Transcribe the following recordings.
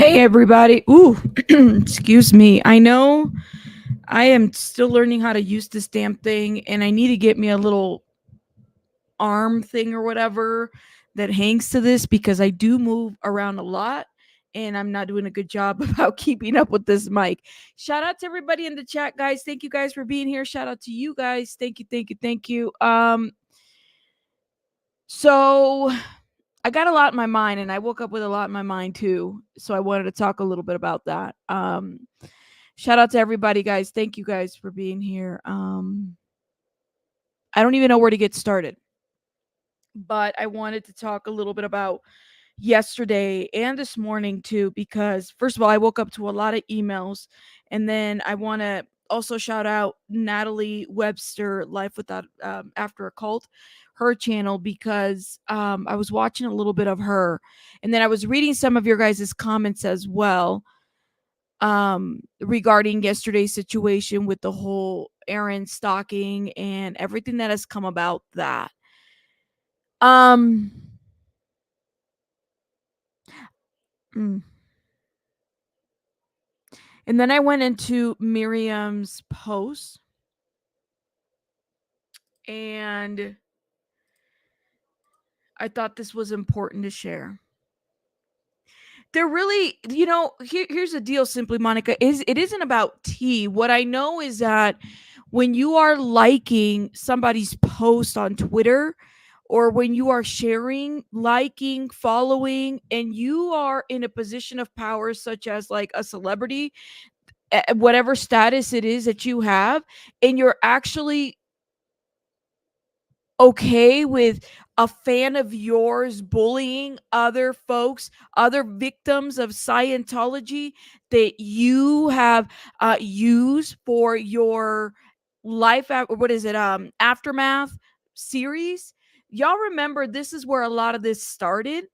Hey, everybody. Ooh, excuse me. I know I am still learning how to use this damn thing, and I need to get me a little arm thing or whatever that hangs to this because I do move around a lot and I'm not doing a good job about keeping up with this mic. Shout out to everybody in the chat, guys. Thank you guys for being here. Shout out to you guys. Thank you, thank you, thank you. So I got a lot in my mind, and I woke up with a lot in my mind too. So I wanted to talk a little bit about that. Shout out to everybody, guys. Thank you guys for being here. I don't even know where to get started, but I wanted to talk a little bit about yesterday and this morning too, because first of all, I woke up to a lot of emails, and then I want to also shout out Natalie Webster, Life Without After a Cult, her channel, because I was watching a little bit of her, and then I was reading some of your guys' comments as well regarding yesterday's situation with the whole Aaron stalking and everything that has come about that. Um mm. And then I went into Mirriam's post, and I thought this was important to share. They're really, here's the deal, simply, Monica, is it isn't about tea. What I know is that when you are liking somebody's post on Twitter, or when you are sharing, liking, following, and you are in a position of power, such as like a celebrity, whatever status it is that you have, and you're actually okay with a fan of yours bullying other folks, other victims of Scientology that you have used for your life, what is it, aftermath series. Y'all remember, this is where a lot of this started.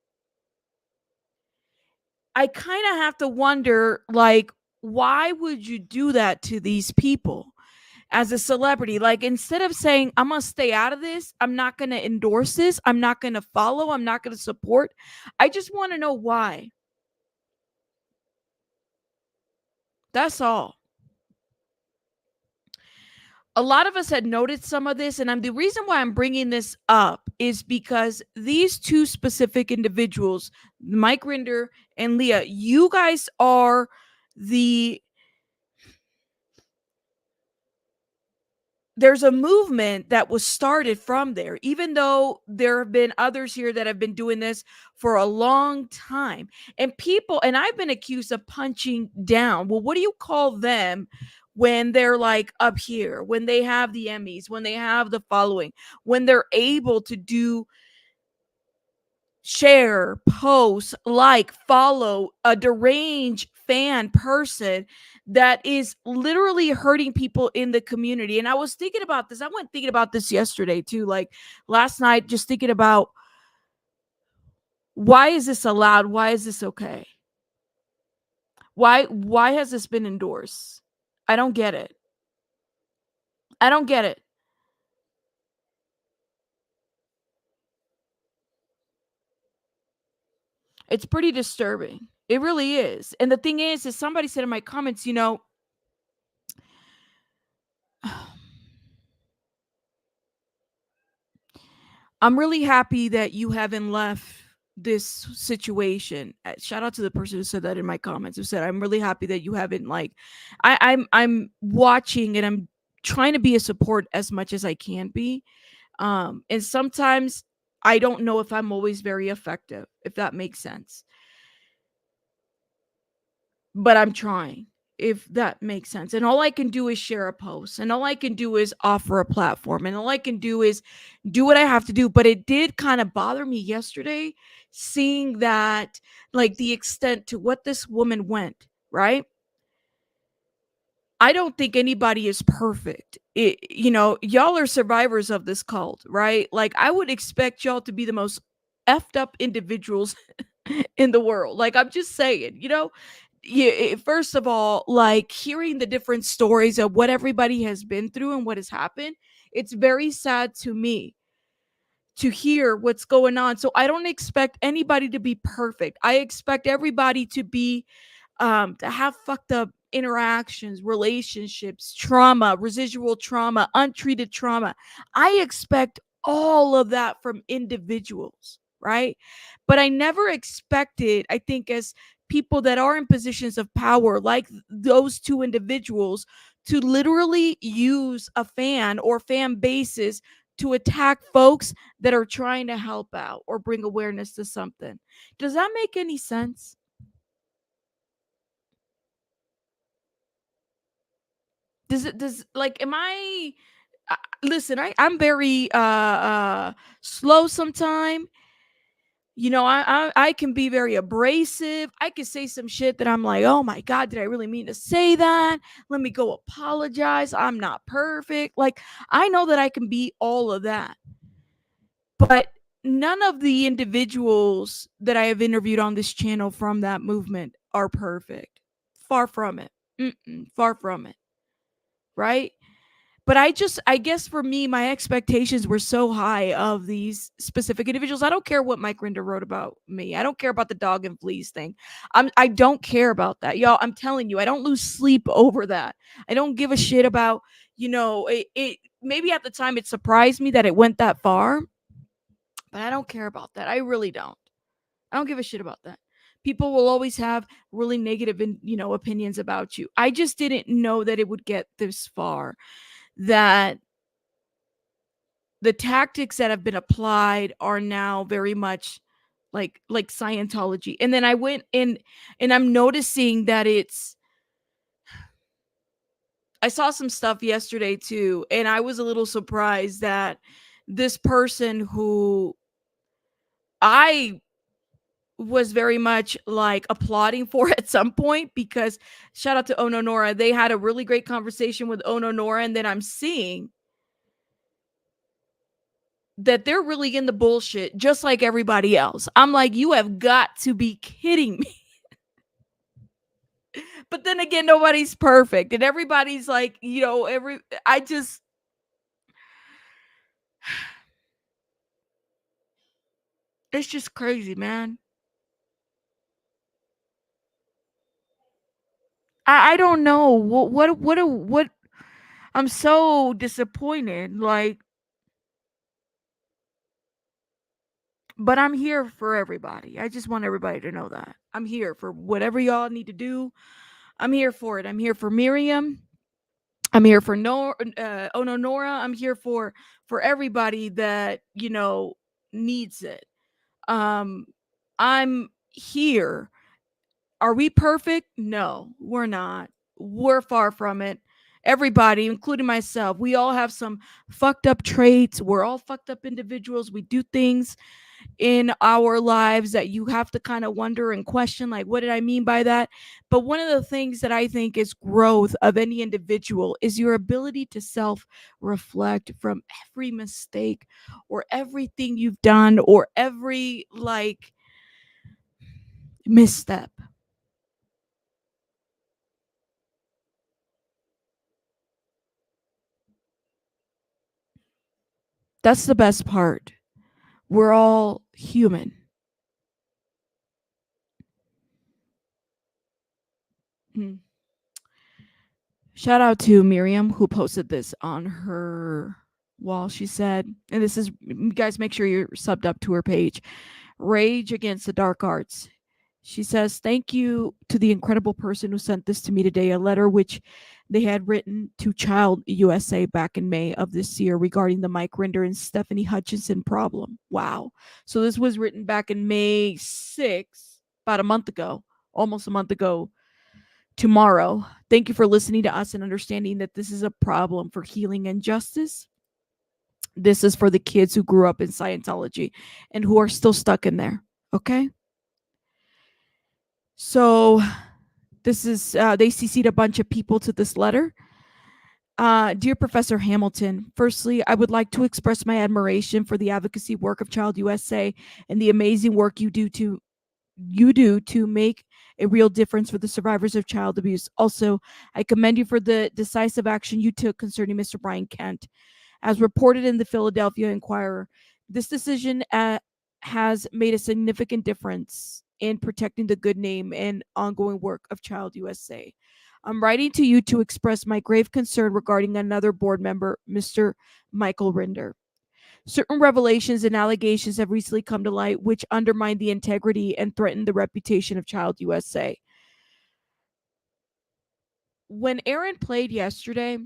I kind of have to wonder, like, why would you do that to these people as a celebrity? Like, instead of saying, I'm going to stay out of this, I'm not going to endorse this, I'm not going to follow, I'm not going to support. I just want to know why. That's all. A lot of us had noted some of this, and the reason why I'm bringing this up is because these two specific individuals, Mike Rinder and Leah, you guys are there's a movement that was started from there, even though there have been others here that have been doing this for a long time. And I've been accused of punching down. Well, what do you call them when they're like up here, when they have the Emmys, when they have the following, when they're able to share, post, like, follow a deranged fan person that is literally hurting people in the community? And I was thinking about this. I went thinking about this yesterday too, like last night, just thinking about, why is this allowed? Why is this okay? Why has this been endorsed? I don't get it. I don't get it. It's pretty disturbing. It really is. And the thing is somebody said in my comments, I'm really happy that you haven't left this situation. Shout out to the person who said that in my comments, who said, I'm really happy that you haven't, like, I'm watching, and I'm trying to be a support as much as I can be. And sometimes I don't know if I'm always very effective, if that makes sense. But I'm trying, if that makes sense. And all I can do is share a post, and all I can do is offer a platform, and all I can do is do what I have to do. But it did kind of bother me yesterday, seeing that, like, the extent to what this woman went, right? I don't think anybody is perfect. Y'all are survivors of this cult, right? Like, I would expect y'all to be the most effed up individuals in the world. Like, I'm just saying, yeah, first of all, like, hearing the different stories of what everybody has been through and what has happened, it's very sad to me to hear what's going on. So I don't expect anybody to be perfect. I expect everybody to be to have fucked up interactions, relationships, trauma, residual trauma, untreated trauma. I expect all of that from individuals, right? But I never expected, I think, as people that are in positions of power, like those two individuals, to literally use a fan or fan bases to attack folks that are trying to help out or bring awareness to something. Does that make any sense? Does like am I listen, I'm very slow sometime. I can be very abrasive. I can say some shit that I'm like, oh my God, did I really mean to say that? Let me go apologize. I'm not perfect. Like, I know that I can be all of that. But none of the individuals that I have interviewed on this channel from that movement are perfect. Far from it. Far from it. Right? But I guess for me, my expectations were so high of these specific individuals. I don't care what Mike Rinder wrote about me. I don't care about the dog and fleas thing. I don't care about that, y'all. I'm telling you, I don't lose sleep over that. I don't give a shit about, it maybe at the time it surprised me that it went that far, but I don't care about that. I really don't. I don't give a shit about that. People will always have really negative, opinions about you. I just didn't know that it would get this far. That the tactics that have been applied are now very much like Scientology. And then I went in and I'm noticing that I saw some stuff yesterday too, and I was a little surprised that this person who I was very much like applauding for at some point, because shout out to No Nora. They had a really great conversation with No Nora, and then I'm seeing that they're really in the bullshit just like everybody else. I'm like, you have got to be kidding me. But then again, nobody's perfect. And everybody's like, it's just crazy, man. I don't know. What I'm so disappointed. Like, but I'm here for everybody. I just want everybody to know that. I'm here for whatever y'all need to do. I'm here for it. I'm here for Mirriam. I'm here for No Nora. I'm here for everybody that needs it. Um, I'm here. Are we perfect? No, we're not. We're far from it. Everybody, including myself, we all have some fucked up traits. We're all fucked up individuals. We do things in our lives that you have to kind of wonder and question, like, what did I mean by that? But one of the things that I think is growth of any individual is your ability to self reflect from every mistake or everything you've done or every like misstep. That's the best part. We're all human. Hmm. Shout out to Mirriam who posted this on her wall. She said, and this is, you guys, make sure you're subbed up to her page. Rage Against the Dark Arts. She says, thank you to the incredible person who sent this to me today, a letter which they had written to Child USA back in May of this year regarding the Mike Rinder and Stephanie Hutchinson problem. Wow. So this was written back in May 6th, about a month ago, almost a month ago tomorrow. Thank you for listening to us and understanding that this is a problem for healing and justice. This is for the kids who grew up in Scientology and who are still stuck in there. Okay. So this is, they CC'd a bunch of people to this letter. Dear Professor Hamilton, firstly, I would like to express my admiration for the advocacy work of Child USA and the amazing work you do to make a real difference for the survivors of child abuse. Also, I commend you for the decisive action you took concerning Mr. Brian Kent. As reported in the Philadelphia Inquirer, This decision has made a significant difference in protecting the good name and ongoing work of Child USA. I'm writing to you to express my grave concern regarding another board member, Mr. Michael Rinder. Certain revelations and allegations have recently come to light which undermine the integrity and threaten the reputation of Child USA. When Aaron played yesterday,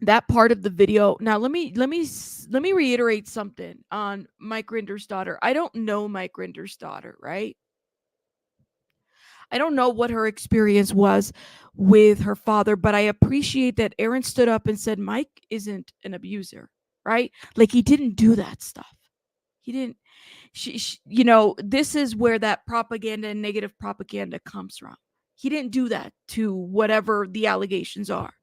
that part of the video. Now let me reiterate something on Mike Rinder's daughter. I don't know Mike Rinder's daughter, right? I don't know what her experience was with her father, but I appreciate that Aaron stood up and said Mike isn't an abuser, right? Like he didn't do that stuff. He didn't. This is where that propaganda and negative propaganda comes from. He didn't do that to whatever the allegations are.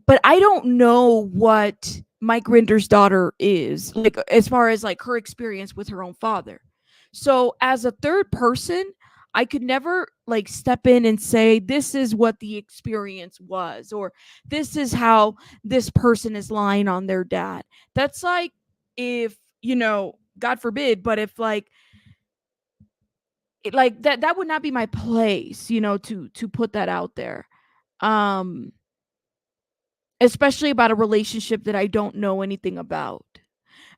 But I don't know what Mike Rinder's daughter is, like as far as like her experience with her own father. So as a third person, I could never like step in and say this is what the experience was, or this is how this person is lying on their dad. That's like if, God forbid, but if like like that would not be my place, to put that out there. Especially about a relationship that I don't know anything about.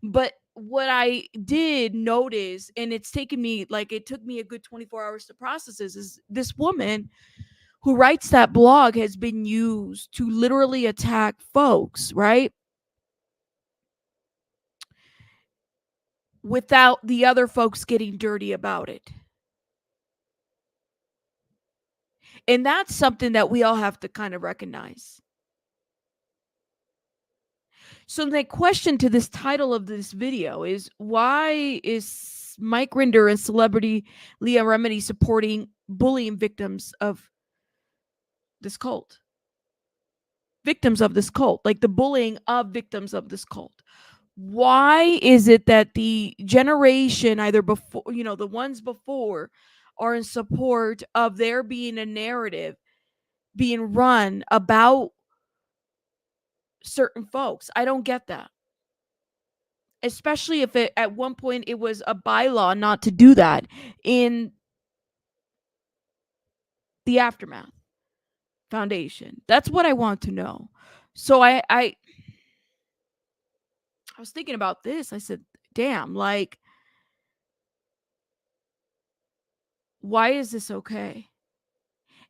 But what I did notice, and it took me a good 24 hours to process this, is this woman who writes that blog has been used to literally attack folks, right? Without the other folks getting dirty about it. And that's something that we all have to kind of recognize. So the question to this title of this video is, why is Mike Rinder and celebrity Leah Remini supporting bullying victims of this cult? Victims of this cult, like the bullying of victims of this cult. Why is it that the generation either before, the ones before, are in support of there being a narrative being run about certain folks? I don't get that. Especially if at one point it was a bylaw not to do that in the Aftermath Foundation. That's what I want to know. So I was thinking about this. I said, damn, like, why is this okay?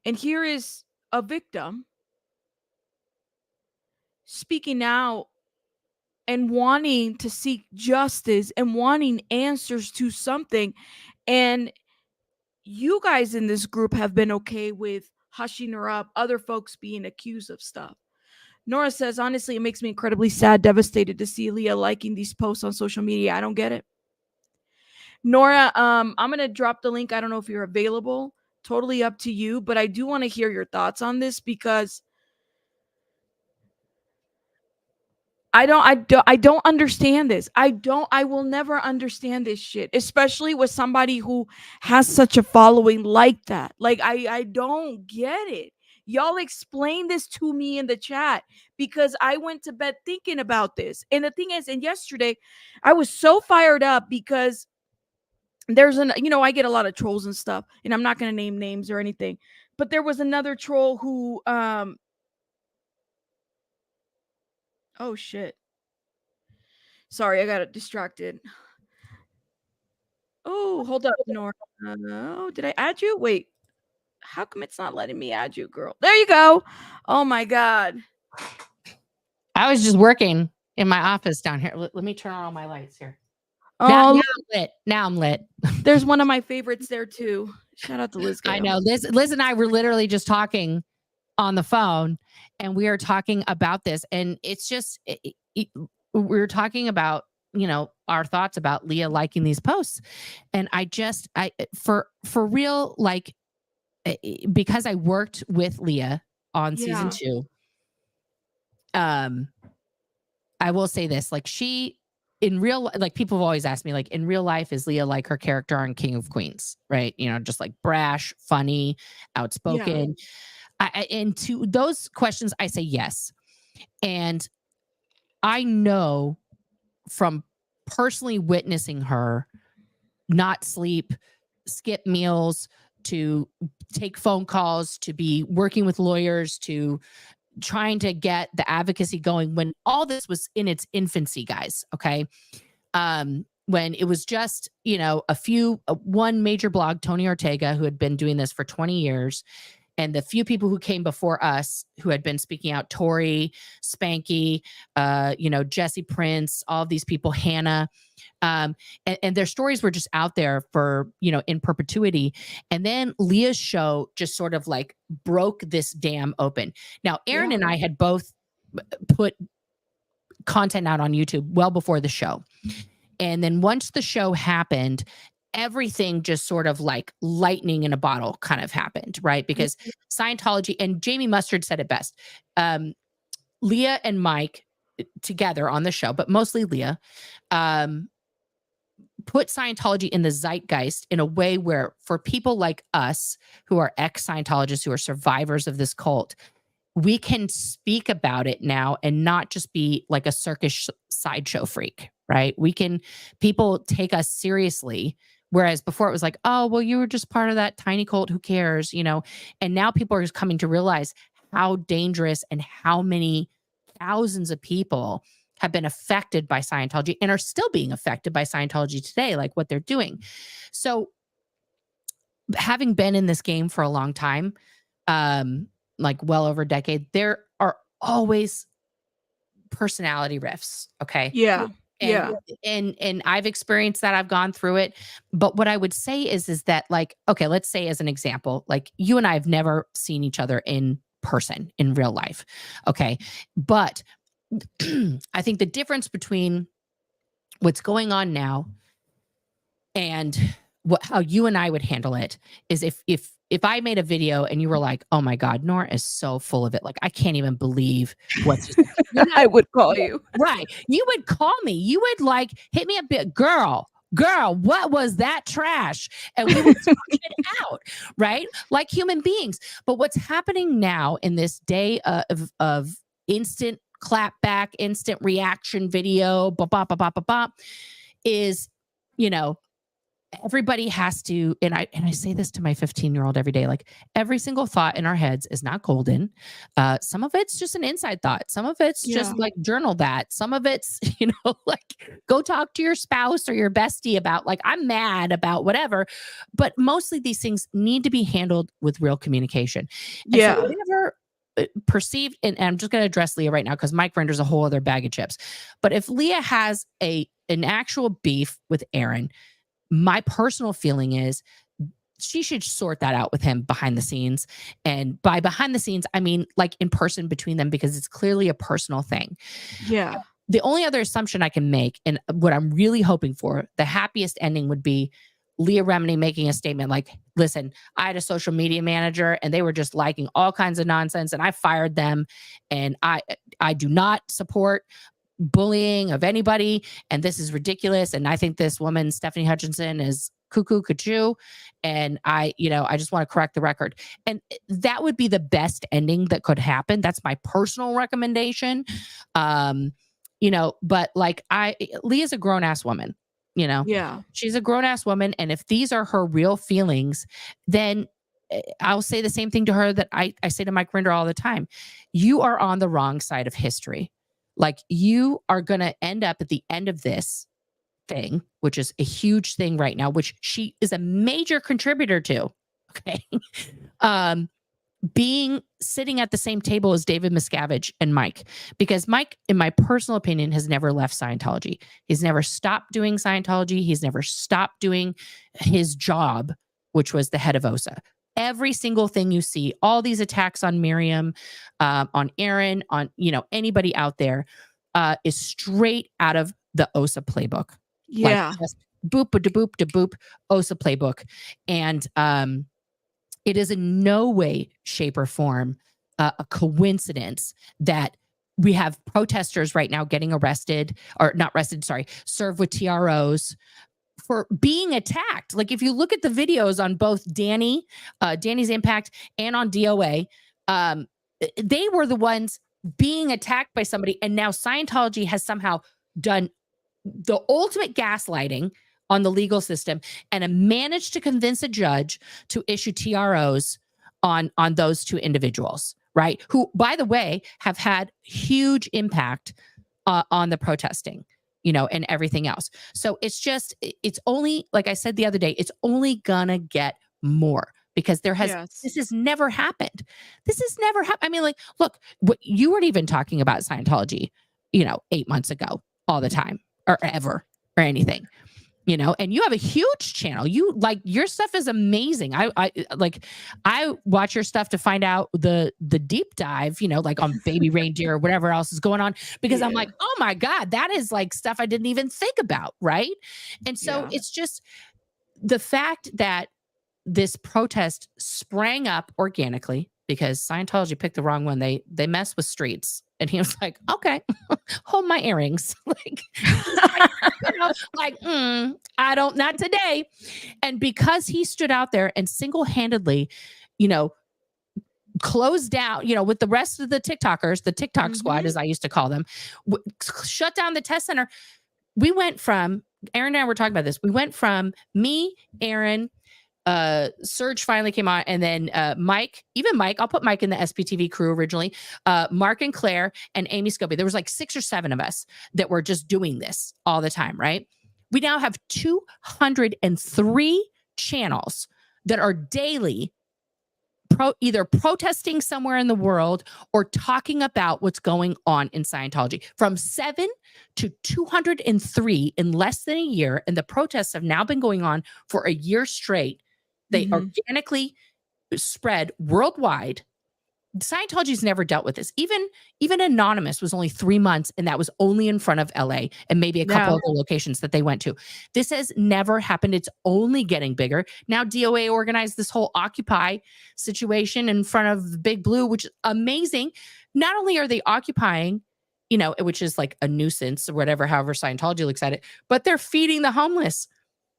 And here is a victim speaking out and wanting to seek justice and wanting answers to something. And you guys in this group have been okay with hushing her up, other folks being accused of stuff. Nora says, honestly, it makes me incredibly sad, devastated to see Leah liking these posts on social media. I don't get it. Nora, I'm going to drop the link. I don't know if you're available. Totally up to you, but I do want to hear your thoughts on this because I don't understand this. I will never understand this shit, especially with somebody who has such a following like that. Like I don't get it. Y'all explain this to me in the chat because I went to bed thinking about this. And the thing is, and yesterday I was so fired up because there's I get a lot of trolls and stuff, and I'm not going to name names or anything. But there was another troll who oh shit. Sorry, I got distracted. Oh, hold up, Nora. No, did I add you? Wait, how come it's not letting me add you, girl? There you go. Oh my god. I was just working in my office down here. Let me turn on all my lights here. Oh, now I'm lit. Now I'm lit. There's one of my favorites there too. Shout out to Liz Gale. I know. Liz and I were literally just talking on the phone, and we are talking about this, and it's just we're talking about our thoughts about Leah liking these posts, and I for real, like, because I worked with Leah on season 2, I will say this, like, she in real, like, people have always asked me, like, in real life, is Leah like her character on King of Queens, right? Just like brash, funny, outspoken. And to those questions, I say yes. And I know from personally witnessing her not sleep, skip meals, to take phone calls, to be working with lawyers, to trying to get the advocacy going when all this was in its infancy, guys. Okay. When it was just, one major blog, Tony Ortega, who had been doing this for 20 years, and the few people who came before us who had been speaking out, Tori, Spanky, Jesse Prince, all of these people, Hannah, and their stories were just out there for, in perpetuity. And then Leah's show just sort of like broke this dam open. Now, Aaron and I had both put content out on YouTube well before the show. And then once the show happened, everything just sort of like lightning in a bottle kind of happened, right? Because Scientology, and Jamie Mustard said it best, Leah and Mike together on the show, but mostly Leah, put Scientology in the zeitgeist in a way where for people like us who are ex-Scientologists, who are survivors of this cult, we can speak about it now and not just be like a circus sideshow freak, right? People take us seriously. Whereas before it was like, oh, well, you were just part of that tiny cult. Who cares? And now people are just coming to realize how dangerous and how many thousands of people have been affected by Scientology and are still being affected by Scientology today, like what they're doing. So having been in this game for a long time, like well over a decade, there are always personality rifts. Okay. Yeah. And I've experienced that. I've gone through it. But what I would say is that, like, okay, let's say as an example, like you and I have never seen each other in person in real life. Okay. But I think the difference between what's going on now and how you and I would handle it is if I made a video and you were like, oh my God, Nora is so full of it. Like, I can't even believe what's I would call you. Right. You would call me. You would like hit me a bit, girl, what was that trash? And we would talk it out, right? Like human beings. But what's happening now in this day of instant clap back, instant reaction video, is, everybody has to, and I say this to my 15-year-old every day, like every single thought in our heads is not golden. Some of it's just an inside thought. Some of it's just like journal that. Some of it's, like go talk to your spouse or your bestie about like, I'm mad about whatever. But mostly these things need to be handled with real communication. And so whatever perceived, and I'm just going to address Leah right now because Mike Rinder's a whole other bag of chips. But if Leah has an actual beef with Aaron, my personal feeling is she should sort that out with him behind the scenes. And by behind the scenes, I mean like in person between them, because it's clearly a personal thing. Yeah. The only other assumption I can make, and what I'm really hoping for, the happiest ending would be Leah Remini making a statement like, listen, I had a social media manager and they were just liking all kinds of nonsense and I fired them. And I do not support bullying of anybody, and this is ridiculous. And I think this woman, Stephanie Hutchinson, is cuckoo, and I just want to correct the record. And that would be the best ending that could happen. That's my personal recommendation. But like Leah's a grown-ass woman, Yeah. She's a grown-ass woman. And if these are her real feelings, then I'll say the same thing to her that I say to Mike Rinder all the time. You are on the wrong side of history. Like, you are going to end up at the end of this thing, which is a huge thing right now, which she is a major contributor to. Okay. Sitting at the same table as David Miscavige and Mike, because Mike, in my personal opinion, has never left Scientology. He's never stopped doing Scientology. He's never stopped doing his job, which was the head of OSA. Every single thing you see, all these attacks on Mirriam, on Aaron, on anybody out there, is straight out of the OSA playbook. Yeah. Like just boop da boop da boop OSA playbook, and it is in no way, shape, or form a coincidence that we have protesters right now getting arrested, or not arrested, sorry, served with TROs for being attacked. Like, if you look at the videos on both Danny's Impact and on DOA, they were the ones being attacked by somebody. And now Scientology has somehow done the ultimate gaslighting on the legal system, and managed to convince a judge to issue TROs on those two individuals, right? Who, by the way, have had huge impact on the protesting, and everything else. So it's only, like I said the other day, it's only gonna get more, because Yes. this has never happened. This has never happened. I mean, like, look, what you weren't even talking about Scientology, 8 months ago, all the time, or ever, or anything. And you have a huge channel. Your stuff is amazing. I watch your stuff to find out the deep dive, like on baby reindeer or whatever else is going on, because I'm like, oh my God, that is like stuff I didn't even think about. Right. And so it's just the fact that this protest sprang up organically because Scientology picked the wrong one. They messed with streets. And he was like, okay, hold my earrings. Not today. And because he stood out there and single-handedly, closed down, with the rest of the TikTokers, the TikTok squad, as I used to call them, shut down the test center. We went from, Aaron and I were talking about this. We went from me, Aaron, Serge finally came on, and then Mike, I'll put Mike in the SPTV crew originally, Mark and Claire and Amy Scobie. There was like 6 or 7 of us that were just doing this all the time, right? We now have 203 channels that are daily either protesting somewhere in the world or talking about what's going on in Scientology. From 7 to 203 in less than a year, and the protests have now been going on for a year straight. They organically spread worldwide. Scientology's never dealt with this. Even Anonymous was only 3 months, and that was only in front of LA and maybe a couple other locations that they went to. This has never happened. It's only getting bigger. Now DOA organized this whole Occupy situation in front of Big Blue, which is amazing. Not only are they occupying, which is like a nuisance or whatever, however Scientology looks at it, but they're feeding the homeless.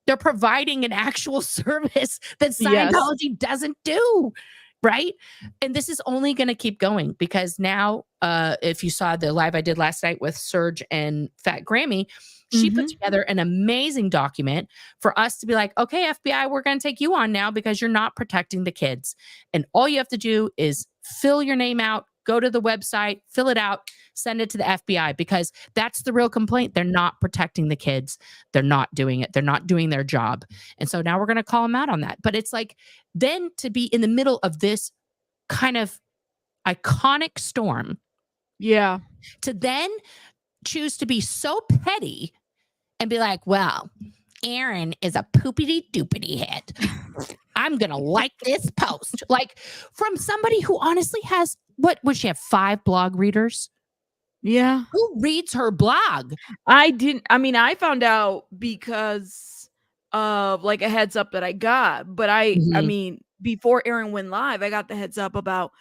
They're providing an actual service that Scientology doesn't do, right? And this is only going to keep going, because now, if you saw the live I did last night with Serge and Fat Grammy, she put together an amazing document for us to be like, okay, FBI, we're going to take you on now because you're not protecting the kids. And all you have to do is fill your name out, go to the website, fill it out, send it to the FBI, because that's the real complaint. They're not protecting the kids. They're not doing it. They're not doing their job. And so now we're going to call them out on that. But it's like, then to be in the middle of this kind of iconic storm. Yeah. To then choose to be so petty and be like, well, Aaron is a poopity doopity head. I'm going to like this post. Like, from somebody who honestly has, what would she have, 5 blog readers? Yeah. Who reads her blog? I found out because of like a heads up that I got, but I mean, before Aaron went live, I got the heads up about,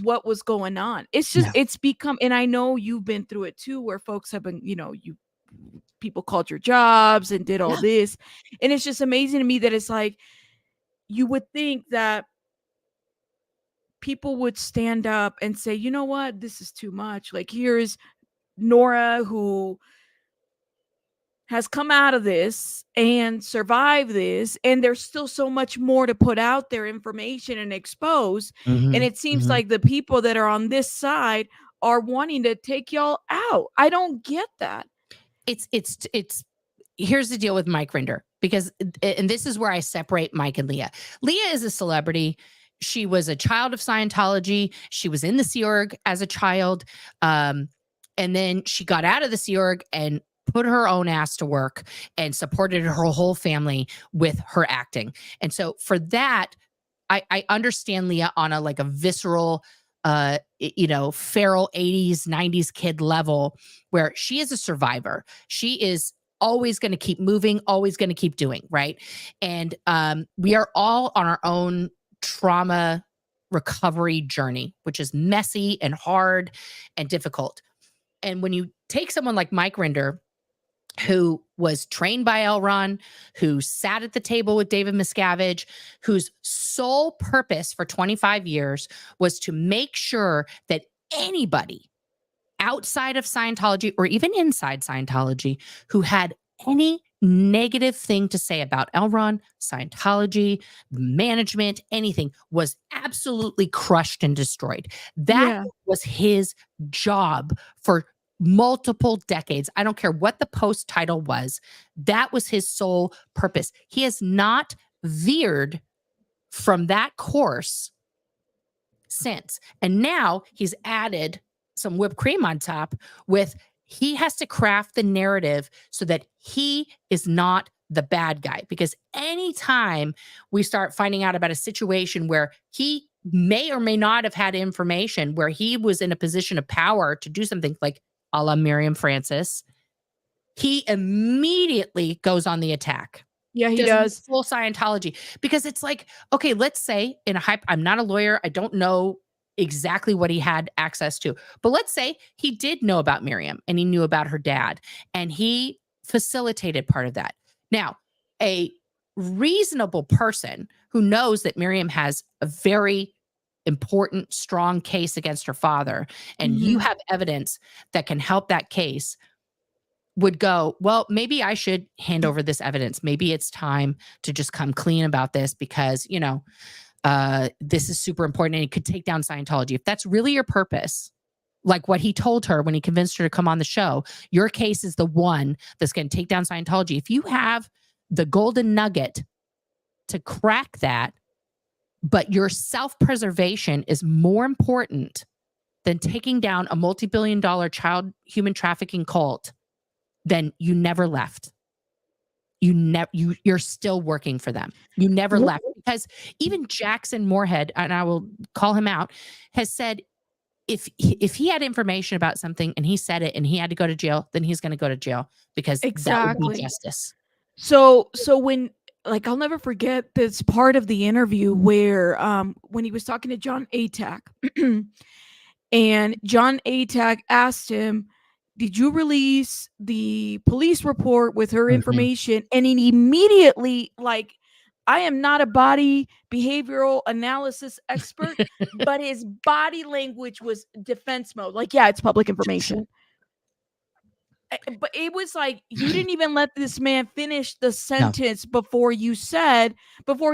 what was going on. It's just, it's become, and I know you've been through it too, where folks have been, people called your jobs and did all this. And it's just amazing to me that it's like, you would think that people would stand up and say, you know what, this is too much. Like, here's Nora, who has come out of this and survived this, and there's still so much more to put out there, information and expose. And it seems like the people that are on this side are wanting to take y'all out. I don't get that. It's here's the deal with Mike Rinder, because, and this is where I separate Mike and Leah. Leah is a celebrity. She was a child of Scientology. She was in the Sea Org as a child. And then she got out of the Sea Org and put her own ass to work and supported her whole family with her acting. And so for that, I understand Leah on a visceral, feral 80s, 90s kid level, where she is a survivor. She is always going to keep moving, always going to keep doing, right? And we are all on our own trauma recovery journey, which is messy and hard and difficult. And when you take someone like Mike Rinder, who was trained by L. Ron, who sat at the table with David Miscavige, whose sole purpose for 25 years was to make sure that anybody outside of Scientology or even inside Scientology who had any negative thing to say about L. Ron, Scientology, management, anything was absolutely crushed and destroyed. That Yeah. was his job for multiple decades. I don't care what the post title was. That was his sole purpose. He has not veered from that course since. And now he's added some whipped cream on top with he has to craft the narrative so that he is not the bad guy. Because anytime we start finding out about a situation where he may or may not have had information where he was in a position of power to do something like a la Mirriam Francis, he immediately goes on the attack. Yeah, he does. Full Scientology. Because it's like, okay, let's say in a hype, I'm not a lawyer. I don't know exactly what he had access to. But let's say he did know about Mirriam and he knew about her dad and he facilitated part of that. Now, a reasonable person who knows that Mirriam has a very important, strong case against her father, and you have evidence that can help that case, would go, well, maybe I should hand over this evidence. Maybe it's time to just come clean about this because, you know, this is super important and it could take down Scientology. If that's really your purpose, like what he told her when he convinced her to come on the show, your case is the one that's going to take down Scientology. If you have the golden nugget to crack that, but your self-preservation is more important than taking down a multi-billion-dollar child human trafficking cult, then you never left. You're still working for them. You never left, because even Jackson Moorhead, and I will call him out, has said if he had information about something and he said it and he had to go to jail, then he's going to go to jail because that would be justice. So when, like, I'll never forget this part of the interview where when he was talking to John Atack and John Atack asked him, did you release the police report with her information? And he immediately, like, I am not a body behavioral analysis expert, but his body language was defense mode. Like, yeah, it's public information. But it was like, you didn't even let this man finish the sentence before he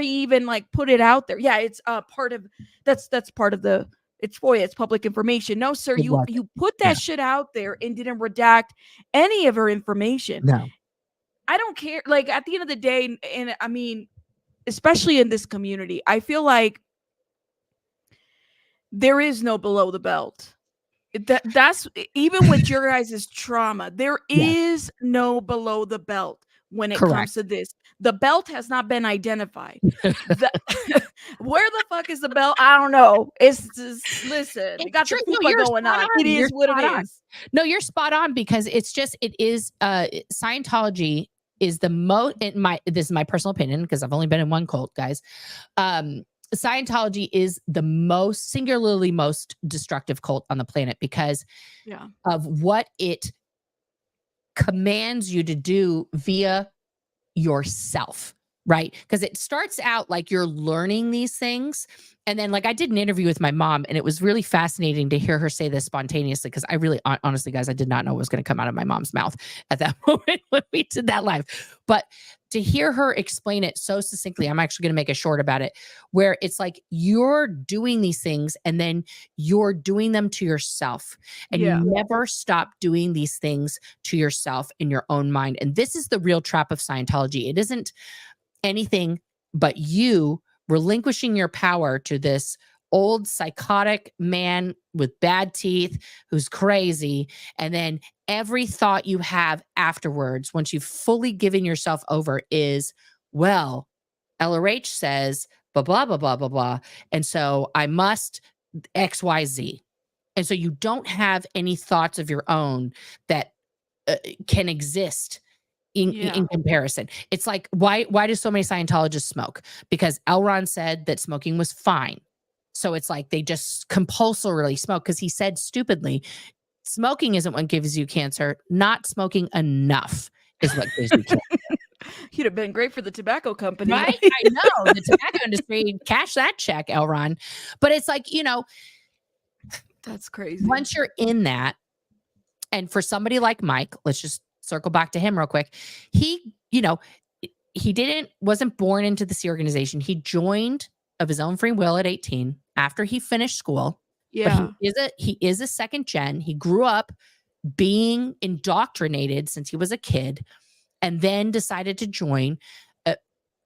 even like put it out there. Yeah, it's part of that's part of the, it's FOIA, it's public information. No, sir, you put that shit out there and didn't redact any of her information. No. I don't care. Like, at the end of the day, and I mean, especially in this community, I feel like there is no below the belt. That's even with your guys' trauma, there is no below the belt when it comes to this. The belt has not been identified. Where the fuck is the belt? I don't know. It's just, listen, you got the fupa going on. It is what it is. No, you're spot on, because it is Scientology is the most, this is my personal opinion because I've only been in one cult, guys. Scientology is the singularly most destructive cult on the planet because of what it commands you to do via yourself, right? Because it starts out like you're learning these things. And then, like, I did an interview with my mom, and it was really fascinating to hear her say this spontaneously, because I really, honestly, guys, I did not know what was going to come out of my mom's mouth at that moment when we did that live. But to hear her explain it so succinctly, I'm actually going to make a short about it, where it's like you're doing these things and then you're doing them to yourself. And you never stop doing these things to yourself in your own mind. And this is the real trap of Scientology. It isn't anything but you relinquishing your power to this old psychotic man with bad teeth who's crazy. And then every thought you have afterwards, once you've fully given yourself over, is, well, LRH says blah, blah, blah, blah, blah, blah. And so I must XYZ. And so you don't have any thoughts of your own that can exist in comparison. It's like, why do so many Scientologists smoke? Because L. Ron said that smoking was fine. So it's like they just compulsorily smoke, because he said stupidly, smoking isn't what gives you cancer. Not smoking enough is what gives you cancer. You'd have been great for the tobacco company. Right? I know. The tobacco industry, cash that check, L. Ron. But it's like, that's crazy. Once you're in that, And for somebody like Mike, let's just circle back to him real quick. He, wasn't born into this organization. He joined of his own free will at 18 after he finished school. But Yeah. he is a second gen. He grew up being indoctrinated since he was a kid, and then decided to join.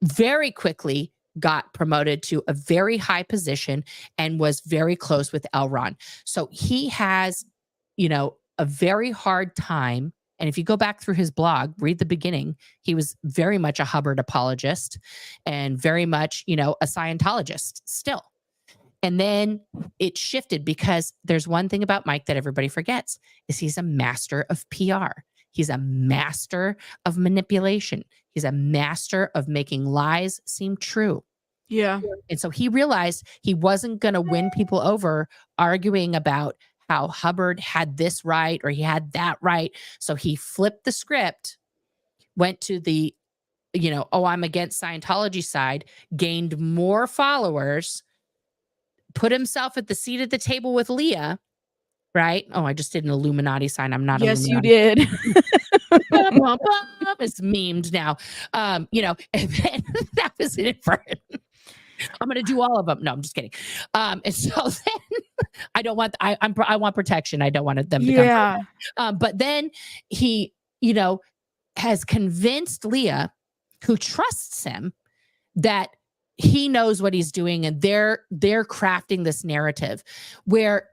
Very quickly got promoted to a very high position and was very close with L. Ron. So he has, a very hard time. And if you go back through his blog, read the beginning, he was very much a Hubbard apologist and very much, a Scientologist still. And then it shifted, because there's one thing about Mike that everybody forgets, is he's a master of PR. He's a master of manipulation. He's a master of making lies seem true. Yeah. And so he realized he wasn't going to win people over arguing about how Hubbard had this right or he had that right. So he flipped the script, went to the, I'm against Scientology side, gained more followers, put himself at the seat at the table with Leah, right? Oh, I just did an Illuminati sign. I'm not. Yes, Illuminati. you did. It's memed now. And then that was it for him. I'm going to do all of them. No, I'm just kidding. And so then I don't want, I want protection. I don't want them to come. But then he, has convinced Leah, who trusts him, that he knows what he's doing, and they're crafting this narrative where,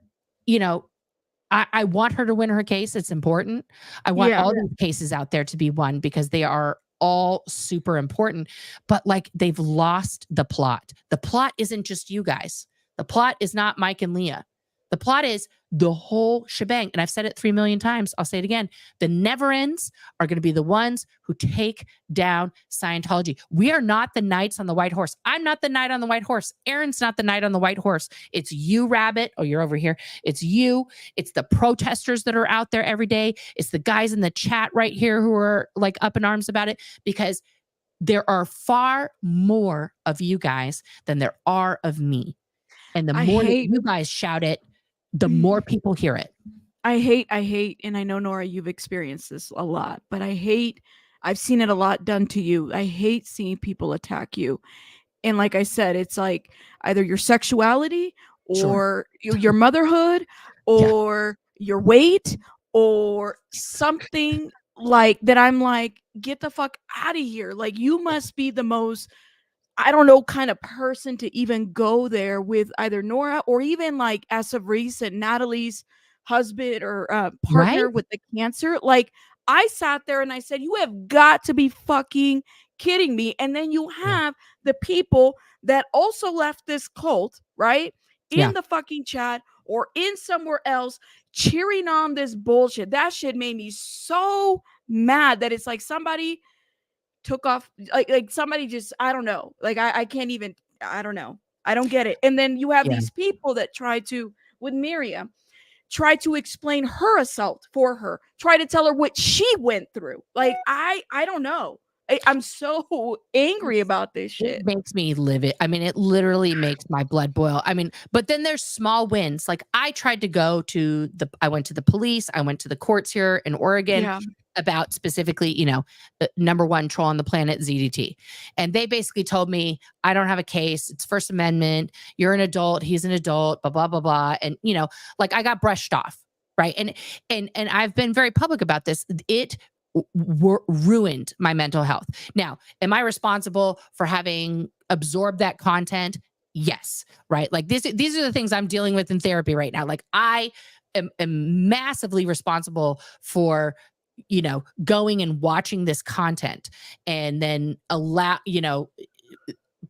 I want her to win her case. It's important. I want all these cases out there to be won, because they are all super important. But like, they've lost the plot. The plot isn't just you guys. The plot is not Mike and Leah. The plot is the whole shebang. And I've said it 3 million times. I'll say it again. The never ends are going to be the ones who take down Scientology. We are not the knights on the white horse. I'm not the knight on the white horse. Aaron's not the knight on the white horse. It's you, Rabbit. Oh, you're over here. It's you. It's the protesters that are out there every day. It's the guys in the chat right here who are like up in arms about it, because there are far more of you guys than there are of me. And the more that you guys shout it, the more people hear it. I hate, and I know, Nora, you've experienced this a lot, but I've seen it a lot done to you. I hate seeing people attack you. And like I said, it's like either your sexuality or your motherhood or your weight or something like that. I'm like, get the fuck out of here. Like, you must be the most, I don't know, kind of person to even go there with either Nora or even, like, as of recent, Natalie's husband or partner with the cancer. Like, I sat there and I said, you have got to be fucking kidding me. And then you have the people that also left this cult, right? In the fucking chat or in somewhere else cheering on this bullshit. That shit made me so mad that it's like somebody took off, like somebody just, I don't know, like I can't even, I don't know, I don't get it. And then you have these people that try to, with Mirriam, try to explain her assault for her, try to tell her what she went through. Like, I don't know. I'm so angry about this shit. It makes me livid. I mean, it literally makes my blood boil. I mean, but then there's small wins. Like, I tried to go to I went to the police, I went to the courts here in Oregon about specifically, number one troll on the planet, ZDT. And they basically told me, I don't have a case. It's First Amendment. You're an adult. He's an adult, blah, blah, blah, blah. And, like, I got brushed off. Right. And I've been very public about this. It ruined my mental health. Now, am I responsible for having absorbed that content? Yes. Right. Like, these are the things I'm dealing with in therapy right now. Like, I am massively responsible for, going and watching this content and then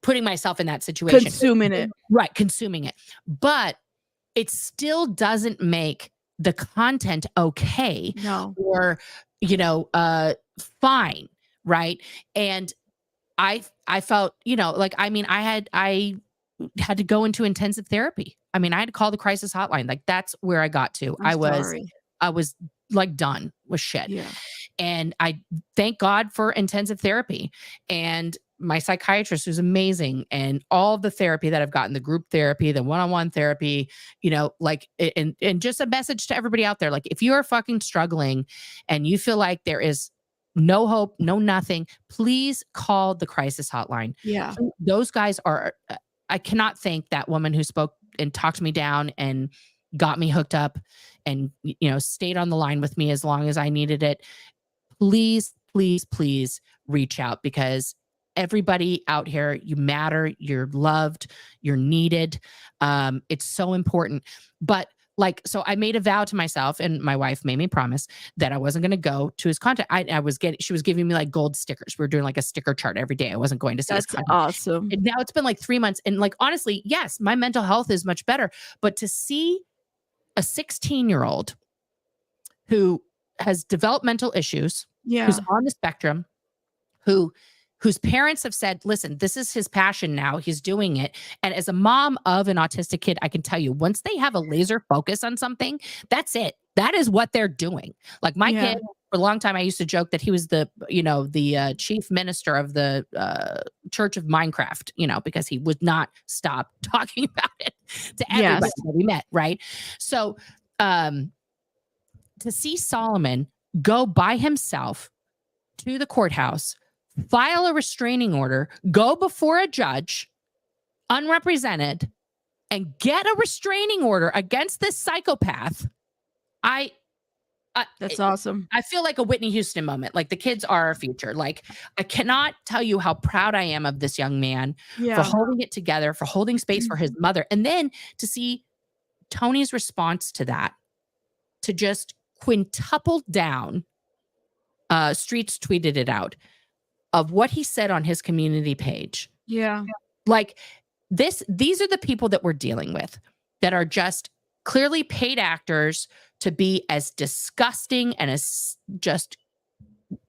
putting myself in that situation. Consuming it. Right. Consuming it. But it still doesn't make the content okay. No. Or, fine. Right. And I felt, like, I mean, I had to go into intensive therapy. I mean, I had to call the crisis hotline. Like, that's where I got to. I was like done with shit. Yeah. And I thank God for intensive therapy. And my psychiatrist, who's amazing, and all the therapy that I've gotten, the group therapy, the one-on-one therapy, like, and just a message to everybody out there. Like, if you are fucking struggling and you feel like there is no hope, no nothing, please call the crisis hotline. Yeah. Those guys are, I cannot thank that woman who spoke and talked me down and got me hooked up and, stayed on the line with me as long as I needed it. Please, please, please reach out, because everybody out here, you matter, you're loved, you're needed. It's so important. But so I made a vow to myself, and my wife made me promise that I wasn't going to go to his content. She was giving me like gold stickers. We were doing like a sticker chart every day. I wasn't going to see his content. Awesome. And now it's been like 3 months. And like, honestly, yes, my mental health is much better. But to see a 16-year-old who has developmental issues, who's on the spectrum, whose parents have said, listen, this is his passion now, he's doing it. And as a mom of an autistic kid, I can tell you, once they have a laser focus on something, that's it. That is what they're doing. Like my kid, for a long time, I used to joke that he was the chief minister of the Church of Minecraft, because he would not stop talking about it to everybody that we met, right? So to see Solomon go by himself to the courthouse, file a restraining order, go before a judge, unrepresented, and get a restraining order against this psychopath, that's awesome. I feel like a Whitney Houston moment. Like, the kids are our future. Like, I cannot tell you how proud I am of this young man for holding it together, for holding space for his mother. And then to see Tony's response to that, to just quintuple down, Streets tweeted it out, of what he said on his community page. Yeah. Like, these are the people that we're dealing with, that are just clearly paid actors to be as disgusting and as just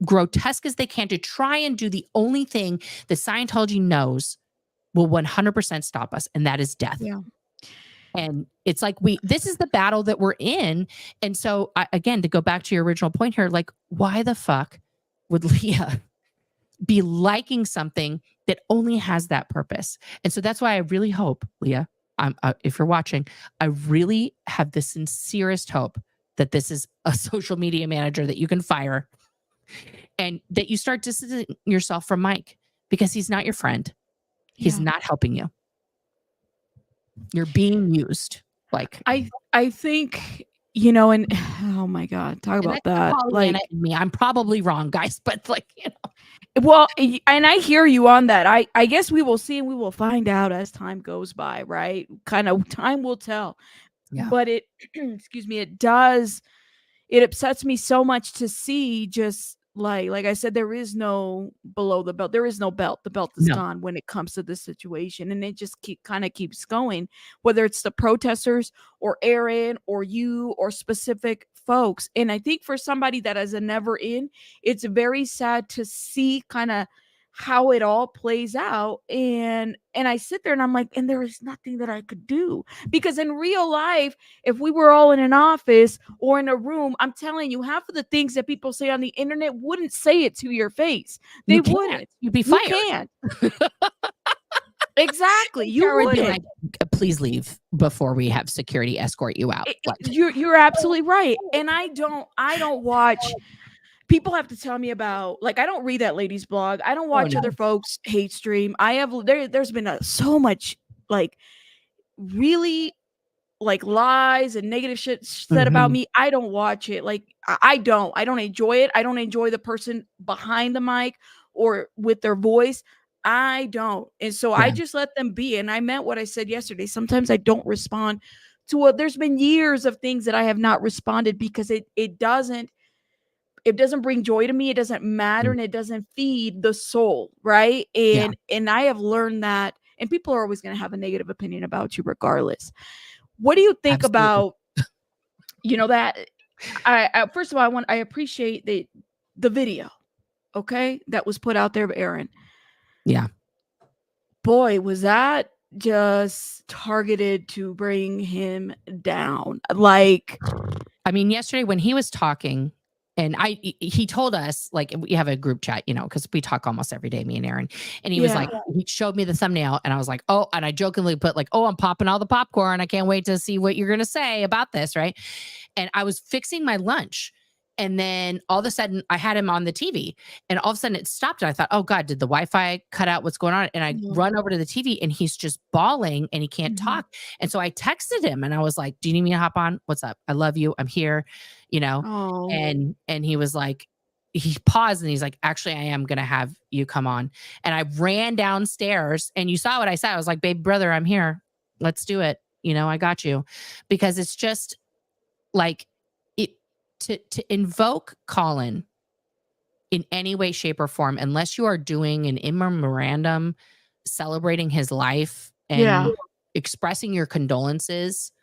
grotesque as they can, to try and do the only thing that Scientology knows will 100% stop us, and that is death. Yeah. And it's like, this is the battle that we're in. And so, again, to go back to your original point here, like, why the fuck would Leah be liking something that only has that purpose? And so that's why I really hope, Leah, if you're watching, I really have the sincerest hope that this is a social media manager that you can fire, and that you start distancing yourself from Mike, because he's not your friend. He's not helping you. You're being used. Like, I think, and oh my God, talk about that. Like, me, I'm probably wrong, guys, but like, well, and I hear you on that. I guess we will see, and we will find out as time goes by, right? Kind of time will tell. Yeah. But it, excuse me, it upsets me so much to see, just like I said, there is no below the belt. There is no belt. The belt is gone when it comes to this situation. And it just keeps going, whether it's the protesters or Aaron or you or specific folks. And I think for somebody that is a never in, it's very sad to see kind of how it all plays out. And I sit there and I'm like, and there is nothing that I could do, because in real life, if we were all in an office or in a room, I'm telling you, half of the things that people say on the internet wouldn't say it to your face. They wouldn't. You'd be fired. You can't. Exactly. You would be like, please leave before we have security escort you out. You're absolutely right. And I don't watch. People have to tell me about, like, I don't read that lady's blog. I don't watch other folks hate stream. There's been so much, like, really, like, lies and negative shit said about me. I don't watch it. Like, I don't enjoy it. I don't enjoy the person behind the mic or with their voice. I don't. And so I just let them be. And I meant what I said yesterday. Sometimes I don't respond to what, there's been years of things that I have not responded, because it doesn't bring joy to me. It doesn't matter. And it doesn't feed the soul. Right. And I have learned that, and people are always going to have a negative opinion about you regardless. What do you think about, that first of all, I appreciate the video. Okay. That was put out there of Aaron. Yeah. Boy, was that just targeted to bring him down. Like, I mean, yesterday when he was talking, And he told us, like, we have a group chat, you know, because we talk almost every day, me and Aaron. And he was like, he showed me the thumbnail, and I was like, oh, and I jokingly put like, oh, I'm popping all the popcorn. I can't wait to see what you're gonna say about this, right? And I was fixing my lunch. And then all of a sudden I had him on the TV, and all of a sudden it stopped. And I thought, oh God, did the Wi-Fi cut out? What's going on? And I run over to the TV, and he's just bawling and he can't talk. And so I texted him, and I was like, do you need me to hop on? What's up? I love you. I'm here, you know? Oh. And he was like, he paused, and he's like, actually, I am going to have you come on. And I ran downstairs, and you saw what I said. I was like, baby brother, I'm here. Let's do it. You know, I got you. Because it's just like, to invoke Colin in any way, shape, or form, unless you are doing an in memorandum celebrating his life and expressing your condolences,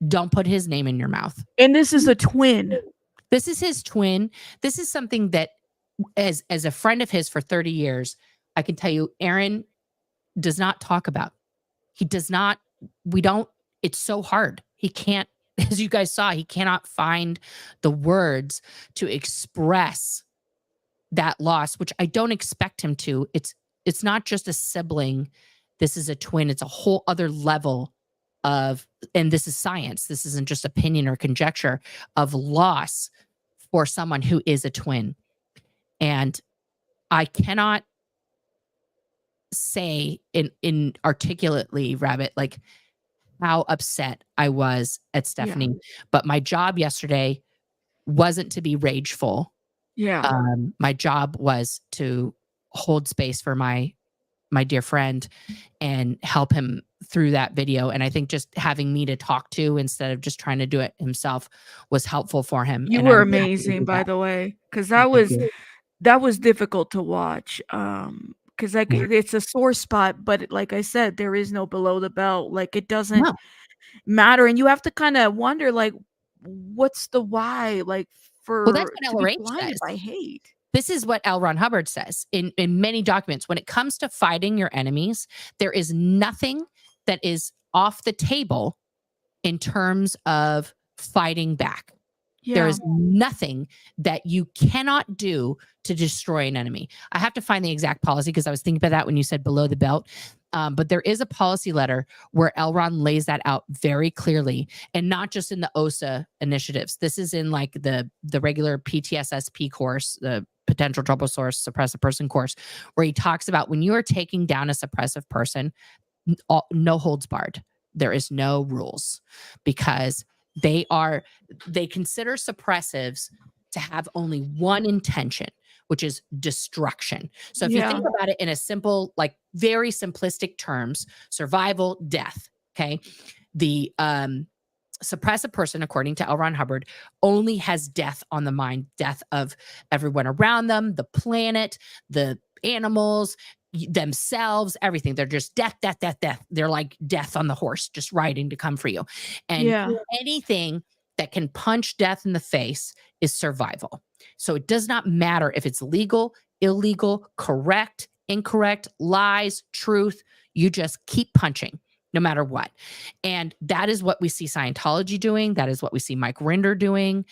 don't put his name in your mouth. And this is a twin. This is his twin. This is something that, as a friend of his for 30 years, I can tell you, Aaron does not talk about. He does not. We don't. It's so hard. He can't. As you guys saw, he cannot find the words to express that loss, which I don't expect him to. It's not just a sibling. This is a twin. It's a whole other level of, and this is science. This isn't just opinion or conjecture, of loss for someone who is a twin. And I cannot say in articulately, Rabbit, like, how upset I was at Stephanie. But my job yesterday wasn't to be rageful. My job was to hold space for my dear friend and help him through that video. And I think just having me to talk to instead of just trying to do it himself was helpful for him. You were amazing, by the way, because that was difficult to watch. Because like it's a sore spot, but like I said, there is no below the belt. Like, it doesn't matter, and you have to kind of wonder, like, what's the why? Like, for that's what to be LRH blinded says. by hate. This is what L. Ron Hubbard says in many documents. When it comes to fighting your enemies, there is nothing that is off the table in terms of fighting back. There is nothing that you cannot do to destroy an enemy. I have to find the exact policy, because I was thinking about that when you said below the belt. But there is a policy letter where Elron lays that out very clearly, and not just in the OSA initiatives. This is in like the regular PTSSP course, the potential trouble source suppressive person course, where he talks about when you are taking down a suppressive person, no holds barred. There is no rules, because they consider suppressives to have only one intention, which is destruction. So if you think about it in a simple, like very simplistic terms, survival, death, okay? The suppressive person, according to L. Ron Hubbard, only has death on the mind, death of everyone around them, the planet, the animals, themselves, everything. They're just death, death, death, death. They're like death on the horse, just riding to come for you. And anything that can punch death in the face is survival. So it does not matter if it's legal, illegal, correct, incorrect, lies, truth. You just keep punching no matter what. And that is what we see Scientology doing. That is what we see Mike Rinder doing,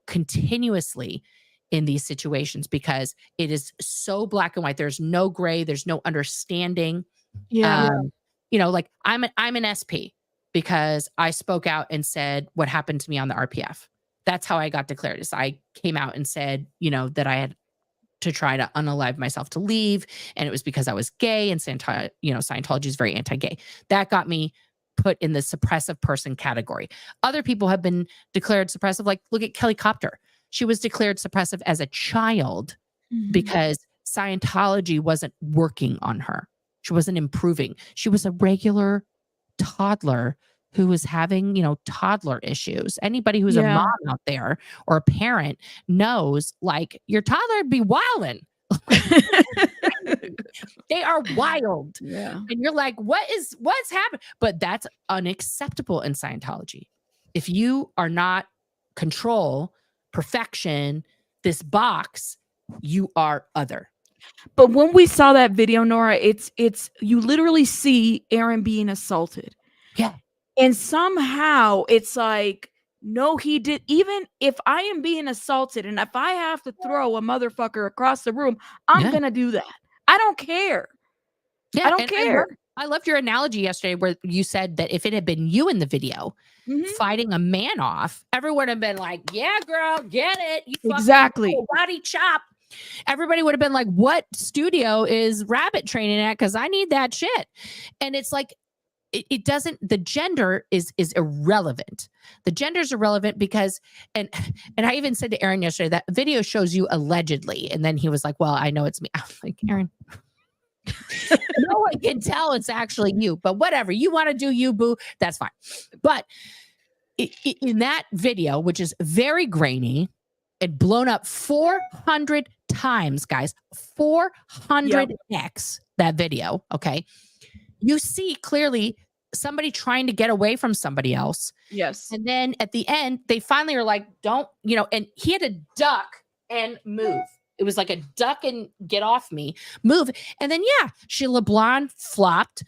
continuously in these situations, because it is so black and white. There's no gray. There's no understanding. Like I'm an SP because I spoke out and said what happened to me on the RPF. That's how I got declared. Is I came out and said, that I had to try to unalive myself to leave. And it was because I was gay, and Scientology is very anti-gay. That got me put in the suppressive person category. Other people have been declared suppressive. Like, look at Kelly Copter. She was declared suppressive as a child because Scientology wasn't working on her. She wasn't improving. She was a regular toddler who was having, toddler issues. Anybody who's a mom out there or a parent knows, like, your toddler would be wilding. They are wild. And you're like, what's happened? But that's unacceptable in Scientology. If you are not control, perfection, this box, you are other. But when we saw that video, Nora, it's you literally see Aaron being assaulted. Yeah. And somehow it's like No, he did. Even if I am being assaulted and if I have to throw a motherfucker across the room, I'm going to do that. I don't care. Yeah, I don't and care. I loved your analogy yesterday where you said that if it had been you in the video fighting a man off, everyone would have been like, yeah, girl, get it. You Exactly. fucking body chop. Everybody would have been like, what studio is Rabbit training at? Because I need that shit. And it's like, it doesn't, the gender is irrelevant. The gender is irrelevant because, and I even said to Aaron yesterday, that video shows you allegedly. And then he was like, well, I know it's me. I was like, Aaron, no one can tell it's actually you, but whatever. You want to do you, boo, that's fine. But in that video, which is very grainy and blown up 400 times, guys, 400x that video, okay? You see clearly somebody trying to get away from somebody else. Yes. And then at the end, they finally are like, don't, and he had to duck and move. It was like a duck and get off me, move. And then, yeah, Sheila Blonde flopped.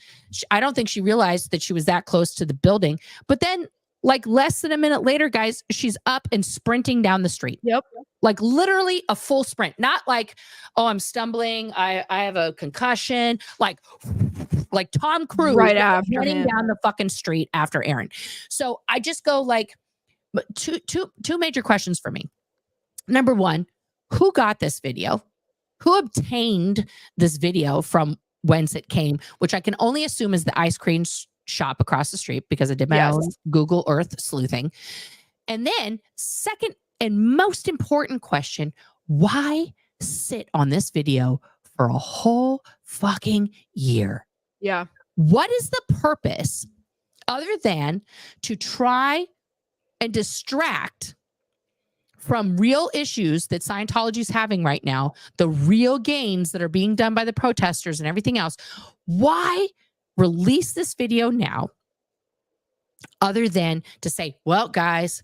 I don't think she realized that she was that close to the building. But then, like less than a minute later, guys, she's up and sprinting down the street. Yep. Like literally a full sprint, not like, oh, I'm stumbling. I have a concussion. Like Tom Cruise right after running him. down the fucking street after Aaron. So I just go like two major questions for me. Number one, who got this video? Who obtained this video from whence it came, which I can only assume is the ice cream shop across the street because I did my own Google Earth sleuthing. And then second and most important question, why sit on this video for a whole fucking year? Yeah. What is the purpose other than to try and distract from real issues that Scientology is having right now, the real gains that are being done by the protesters and everything else? Why release this video now other than to say, well, guys,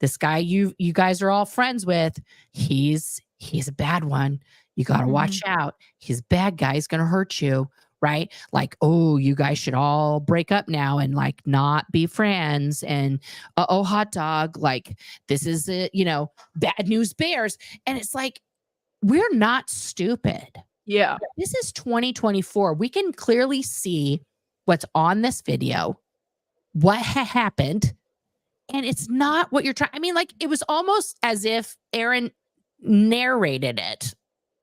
this guy you guys are all friends with, he's a bad one. You got to watch out. He's a bad guy. He's going to hurt you. Right? Like, oh, you guys should all break up now and like not be friends. And oh, hot dog, like this is bad news bears. And it's like, we're not stupid. Yeah. This is 2024. We can clearly see what's on this video, what happened. And it's not what you're trying. I mean, like it was almost as if Aaron narrated it.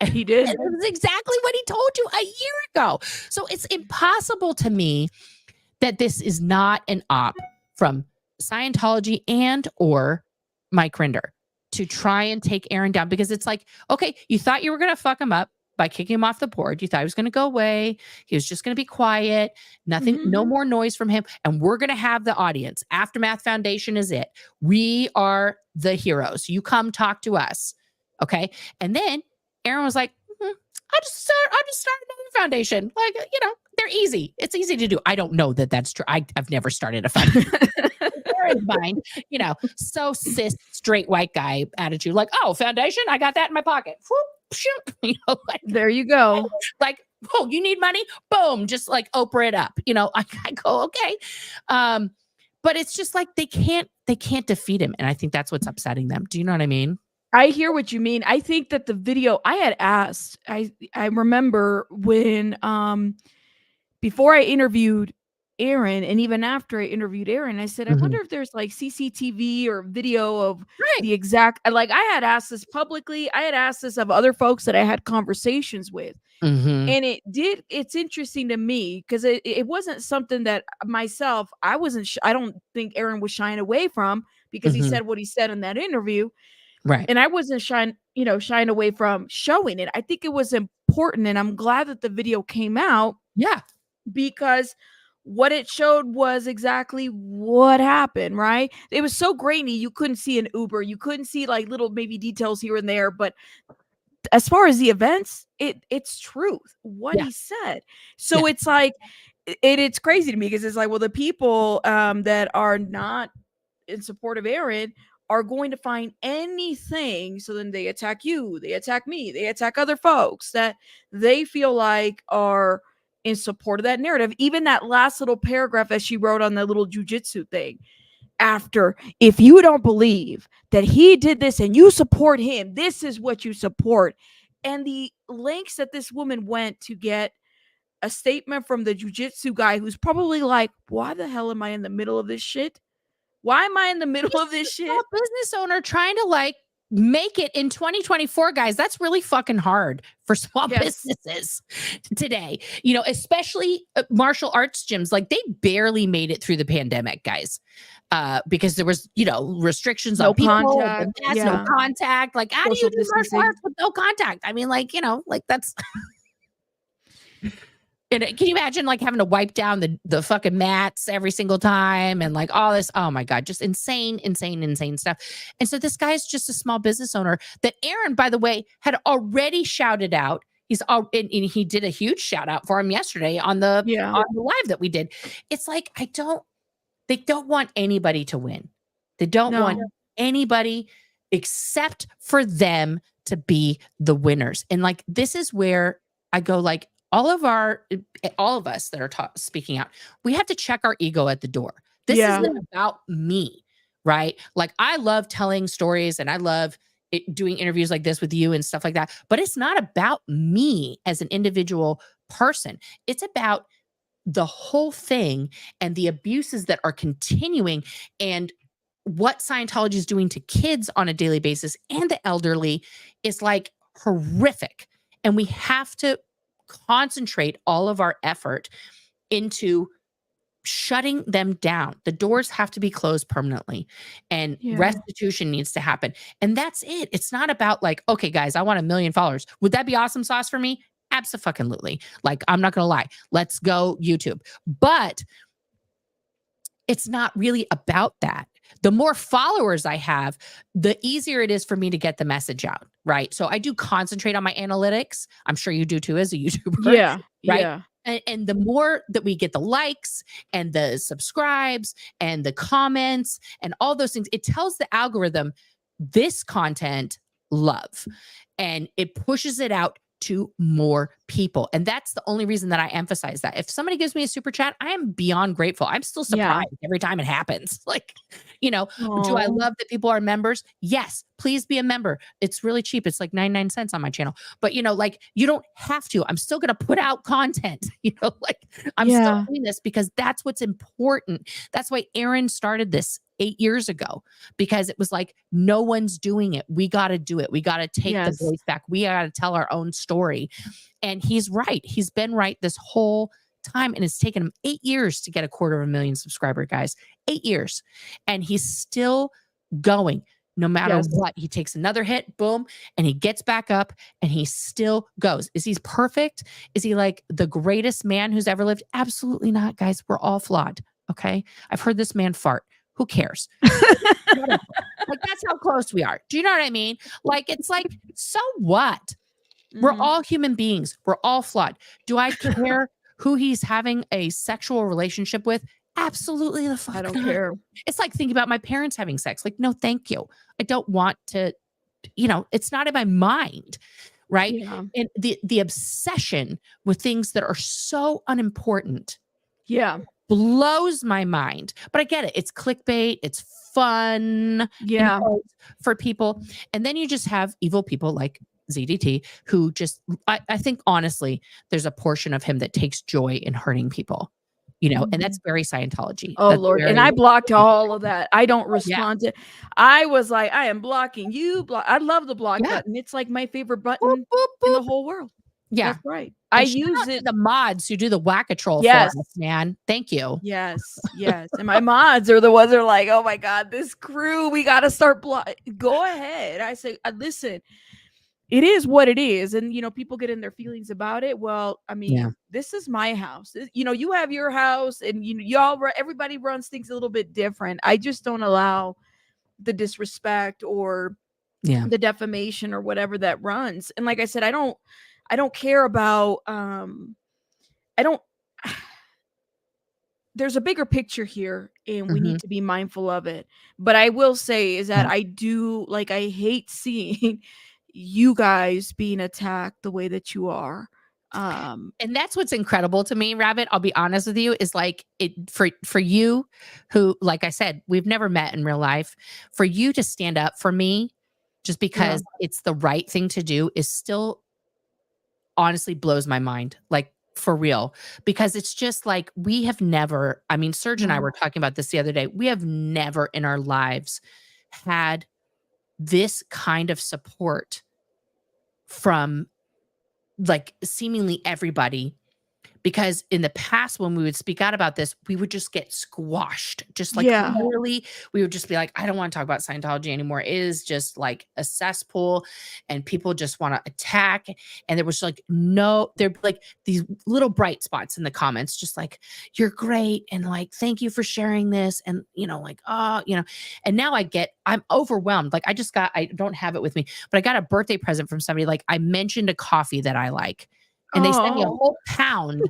He did. It was exactly what he told you a year ago. So it's impossible to me that this is not an op from Scientology and or Mike Rinder to try and take Aaron down, because it's like, okay, you thought you were going to fuck him up by kicking him off the board. You thought he was going to go away. He was just going to be quiet. Nothing, no more noise from him. And we're going to have the audience. Aftermath Foundation is it. We are the heroes. You come talk to us. Okay. And then Aaron was like, I'll just start another foundation. Like, they're easy. It's easy to do. I don't know that that's true. I've never started a foundation. Aaron's mind, so cis straight white guy attitude. Like, oh, foundation, I got that in my pocket. Whoop, shoot. Like, there you go. Like, oh, you need money? Boom, just like Oprah it up. I go, okay. But it's just like they can't defeat him. And I think that's what's upsetting them. Do you know what I mean? I hear what you mean. I think that the video I had asked, I remember when before I interviewed Aaron and even after I interviewed Aaron, I said, I wonder if there's like CCTV or video of the exact, like I had asked this publicly. I had asked this of other folks that I had conversations with. And it's interesting to me because it wasn't something that myself, I don't think Aaron was shying away from, because he said what he said in that interview. Right. And I wasn't shying away from showing it. I think it was important. And I'm glad that the video came out. Yeah. Because what it showed was exactly what happened, right? It was so grainy. You couldn't see an Uber. You couldn't see like little maybe details here and there. But as far as the events, it's truth, what he said. So it's like, it's crazy to me because it's like, well, the people that are not in support of Aaron are going to find anything. So then they attack you, they attack me, they attack other folks that they feel like are in support of that narrative. Even that last little paragraph that she wrote on the little jujitsu thing, after, if you don't believe that he did this and you support him, this is what you support. And the lengths that this woman went to get a statement from the jujitsu guy who's probably like, why the hell am I in the middle of this shit? Why am I in the middle of this shit? Small business owner trying to like make it in 2024, guys. That's really fucking hard for small businesses today, you know, especially martial arts gyms. Like they barely made it through the pandemic, guys, because there was, you know, restrictions on people, contact, no contact. Like, how social do you do martial arts with no contact? I mean, like, you know, like that's. And can you imagine like having to wipe down the fucking mats every single time and like all this? Oh my God, just insane stuff. And so this guy's just a small business owner that Aaron, by the way, had already shouted out. He's all and he did a huge shout out for him yesterday on the live that we did. It's like they don't want anybody to win. They don't want anybody except for them to be the winners. And like this is where I go like, all of us that are speaking out, we have to check our ego at the door. This isn't about me, right? Like I love telling stories and I love doing interviews like this with you and stuff like that, but it's not about me as an individual person. It's about the whole thing and the abuses that are continuing and what Scientology is doing to kids on a daily basis and the elderly is like horrific. And we have to concentrate all of our effort into shutting them down. The doors have to be closed permanently and restitution needs to happen. And that's it. It's not about like, okay, guys, I want 1 million followers. Would that be awesome sauce for me? Abso-fucking-lutely. Like, I'm not going to lie. Let's go YouTube. But it's not really about that. The more followers I have, the easier it is for me to get the message out, right? So I do concentrate on my analytics. I'm sure you do too as a YouTuber. Yeah. Right? Yeah. And the more that we get the likes and the subscribes and the comments and all those things, it tells the algorithm this content love and it pushes it out to more people. And that's the only reason that I emphasize that. If somebody gives me a super chat, I am beyond grateful. I'm still surprised every time it happens. Like, you know, do I love that people are members? Yes, please be a member. It's really cheap. It's like 99 cents on my channel. But, you know, like you don't have to. I'm still going to put out content, you know, like I'm still doing this because that's what's important. That's why Aaron started this 8 years ago, because it was like, no one's doing it. We got to do it. We got to take the voice back. We got to tell our own story. And he's right. He's been right this whole time. And it's taken him 8 years to get 250,000 subscribers, guys. 8 years. And he's still going no matter what. He takes another hit, boom, and he gets back up and he still goes. Is he perfect? Is he like the greatest man who's ever lived? Absolutely not, guys. We're all flawed. Okay. I've heard this man fart. Who cares? Like that's how close we are. Do you know what I mean? Like, it's like, so what? We're all human beings. We're all flawed. Do I care who he's having a sexual relationship with? Absolutely the fuck I don't not. care. It's like thinking about my parents having sex. Like, no, thank you. I don't want to, you know, it's not in my mind. Right. Yeah. And the obsession with things that are so unimportant. Yeah. Blows my mind. But I get it. It's clickbait. It's fun. Yeah. For people. And then you just have evil people like ZDT who just, I think honestly, there's a portion of him that takes joy in hurting people, you know, and that's very Scientology. Oh, that's Lord. And I blocked all of that. I don't respond to, I was like, I am blocking you. I love the block button. It's like my favorite button in the whole world. Yeah. That's right. And I use it. The mods who do the whack-a-troll for us, man. Thank you. Yes. And my mods are the ones that are like, oh my God, this crew, we got to start go ahead. I say, listen, it is what it is. And, you know, people get in their feelings about it. Well, I mean, this is my house. You know, you have your house and everybody runs things a little bit different. I just don't allow the disrespect or the defamation or whatever that runs. And like I said, I don't care about, there's a bigger picture here and we need to be mindful of it. But I will say is that I hate seeing you guys being attacked the way that you are. And that's what's incredible to me, Rabbit. I'll be honest with you, is like it for you who, like I said, we've never met in real life. For you to stand up for me just because it's the right thing to do is still honestly blows my mind. Like for real. Because it's just like we have never, I mean, Serge and I were talking about this the other day. We have never in our lives had this kind of support from like seemingly everybody, because in the past when we would speak out about this, we would just get squashed. Just like literally, we would just be like, I don't want to talk about Scientology anymore. It is just like a cesspool and people just want to attack. And there was like there'd be like these little bright spots in the comments, just like, you're great. And like, thank you for sharing this. And, like, oh, and now I'm overwhelmed. Like I don't have it with me, but I got a birthday present from somebody. Like I mentioned a coffee that I like. And they sent me a whole pound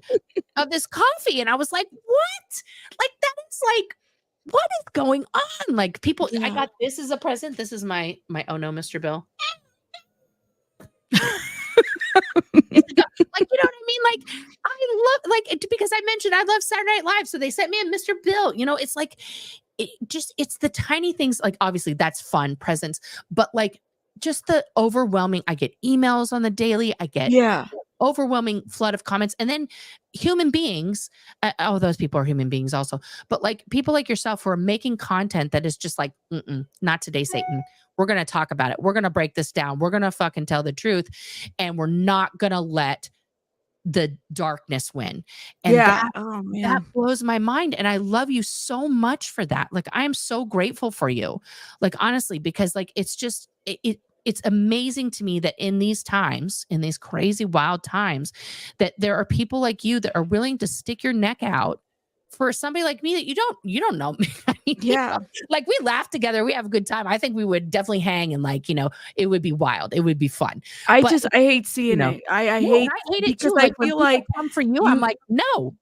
of this coffee. And I was like, what? Like, that is like, what is going on? Like people, I got, this is a present. This is my, oh no, Mr. Bill. Like, you know what I mean? Like, I love, like, because I mentioned I love Saturday Night Live. So they sent me a Mr. Bill, it's like, it's the tiny things. Like, obviously that's fun presents, but like just the overwhelming, I get emails on the daily. I get overwhelming flood of comments, and then human beings, those people are human beings also, but like people like yourself who are making content that is just like, not today, Satan. We're going to talk about it. We're going to break this down. We're going to fucking tell the truth, and we're not going to let the darkness win. And that blows my mind. And I love you so much for that. Like, I am so grateful for you. Like, honestly, because like, it's just, it's amazing to me that in these times, in these crazy, wild times, that there are people like you that are willing to stick your neck out for somebody like me that you don't know me. I mean, like we laugh together, we have a good time. I think we would definitely hang and like, it would be wild. It would be fun. I hate seeing it. I hate it because too. I feel like come for you, I'm like, no.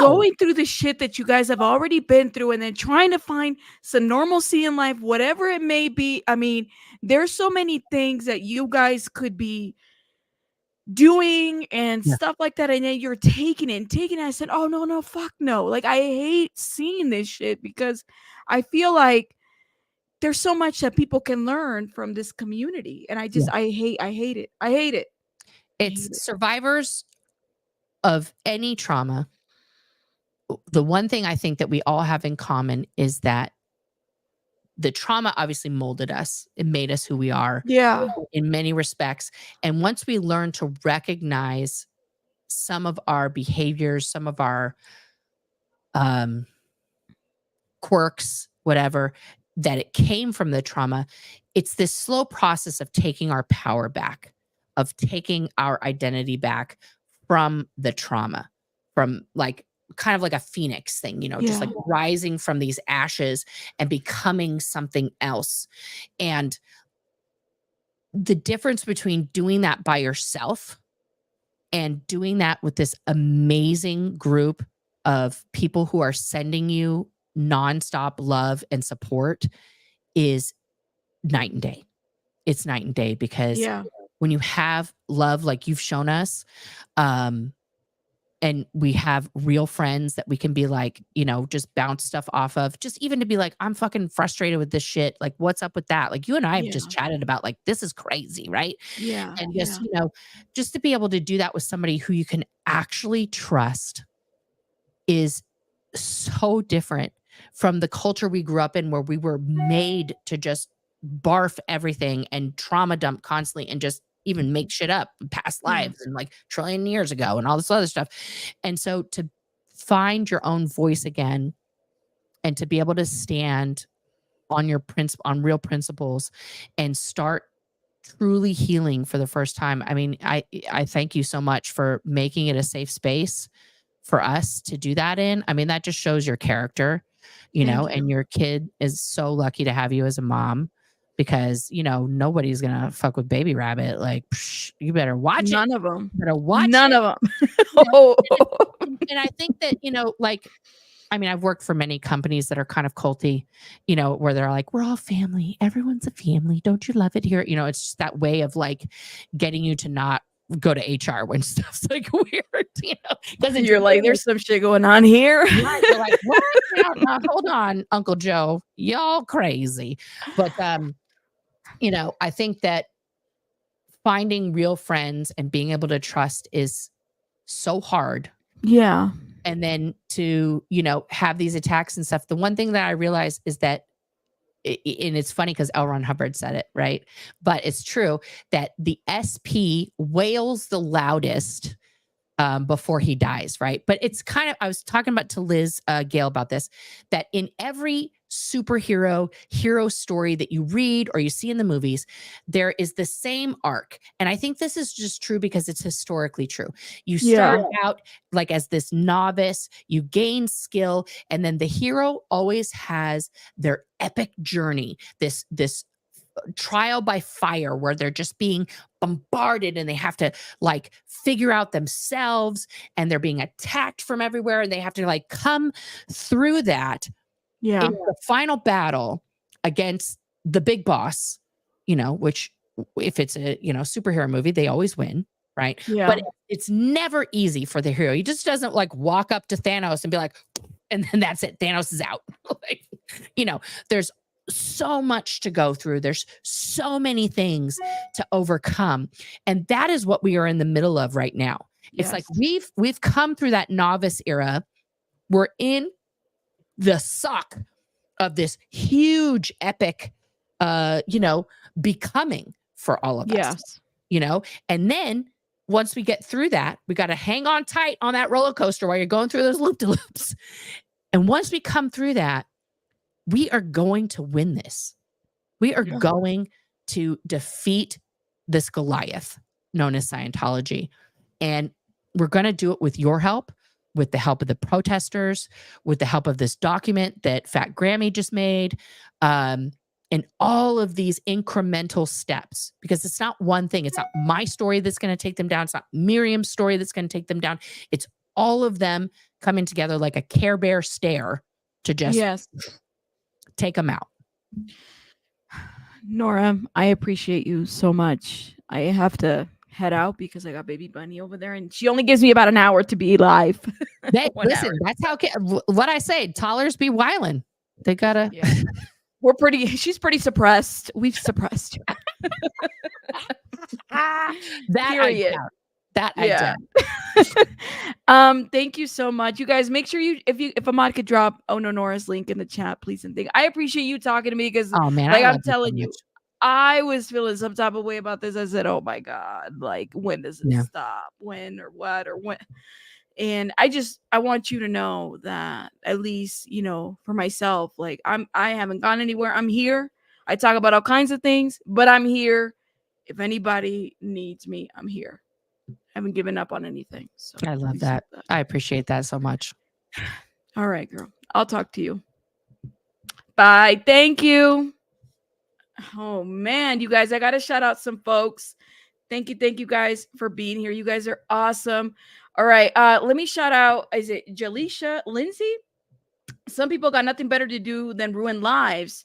Going through the shit that you guys have already been through and then trying to find some normalcy in life, whatever it may be. I mean, there's so many things that you guys could be doing and stuff like that. And then you're taking it. I said, oh, no, fuck no. Like, I hate seeing this shit because I feel like there's so much that people can learn from this community. And I just, I hate it. I hate it. It's survivors of any trauma. The one thing I think that we all have in common is that the trauma obviously molded us. It made us who we are in many respects. And once we learn to recognize some of our behaviors, some of our quirks, whatever, that it came from the trauma, it's this slow process of taking our power back, of taking our identity back from the trauma, from like, kind of like a phoenix thing, just like rising from these ashes and becoming something else. And the difference between doing that by yourself and doing that with this amazing group of people who are sending you nonstop love and support is night and day. It's night and day, because when you have love like you've shown us, and we have real friends that we can be like, just bounce stuff off of, just even to be like, I'm fucking frustrated with this shit. Like, what's up with that? Like, you and I have just chatted about like, this is crazy. Right. Yeah. And just, just to be able to do that with somebody who you can actually trust is so different from the culture we grew up in, where we were made to just barf everything and trauma dump constantly and just even make shit up, past lives and like trillion years ago and all this other stuff. And so to find your own voice again and to be able to stand on your on real principles and start truly healing for the first time. I mean, I thank you so much for making it a safe space for us to do that in. I mean, that just shows your character, and your kid is so lucky to have you as a mom. Because, nobody's going to fuck with baby rabbit. Like, you better watch None it. of them. You better watch None it. of them. And I think that, like, I mean, I've worked for many companies that are kind of culty, where they're like, we're all family. Everyone's a family. Don't you love it here? It's just that way of like getting you to not go to HR when stuff's like weird, because You're like, there's some shit going on here. right. You're like, what? Now, hold on, Uncle Joe, y'all crazy. But I think that finding real friends and being able to trust is so hard. Yeah. And then to, have these attacks and stuff. The one thing that I realized is that, and it's funny because L. Ron Hubbard said it, right? But it's true that the SP wails the loudest before he dies, right? But it's kind of, I was talking to Liz Gale about this, that in every superhero hero story that you read or you see in the movies, there is the same arc. And I think this is just true because it's historically true. You start out like as this novice, you gain skill, and then the hero always has their epic journey, this trial by fire where they're just being bombarded and they have to like figure out themselves, and they're being attacked from everywhere, and they have to like come through that in the final battle against the big boss, which if it's a superhero movie, they always win, right? But it's never easy for the hero. He just doesn't like walk up to Thanos and be like, and then that's it, Thanos is out. Like, there's so much to go through. There's so many things to overcome. And that is what we are in the middle of right now. It's like we've come through that novice era. We're in the suck of this huge epic becoming for all of us. And then once we get through that, we got to hang on tight on that roller coaster while you're going through those loop-de-loops. And once we come through that, we are going to win this. We are going to defeat this Goliath known as Scientology. And we're going to do it with your help, with the help of the protesters, with the help of this document that Fat Grammy just made, and all of these incremental steps, because it's not one thing. It's not my story that's going to take them down. It's not Mirriam's story that's going to take them down. It's all of them coming together like a Care Bear stare to just take them out. Nora, I appreciate you so much. I have to head out because I got baby Bunny over there, and she only gives me about an hour to be live. Listen, that's how what I say. Toddlers be wildin'. They gotta. She's pretty suppressed. We've suppressed her. That period. I thank you so much, you guys. Make sure if Ahmad could drop No Nora's link in the chat, please and thank. I appreciate you talking to me because I'm telling you, I was feeling some type of way about this. I said, oh my god, like when does it stop? When or what or when? And I want you to know that at least for myself, like I haven't gone anywhere. I'm here. I talk about all kinds of things, but I'm here. If anybody needs me, I'm here. I haven't given up on anything. So I love that. I appreciate that so much. All right, girl. I'll talk to you. Bye. Thank you. Oh man, you guys, I gotta shout out some folks. Thank you guys for being here. You guys are awesome. All right. Let me shout out. Is it Jaleisha Lindsay? Some people got nothing better to do than ruin lives.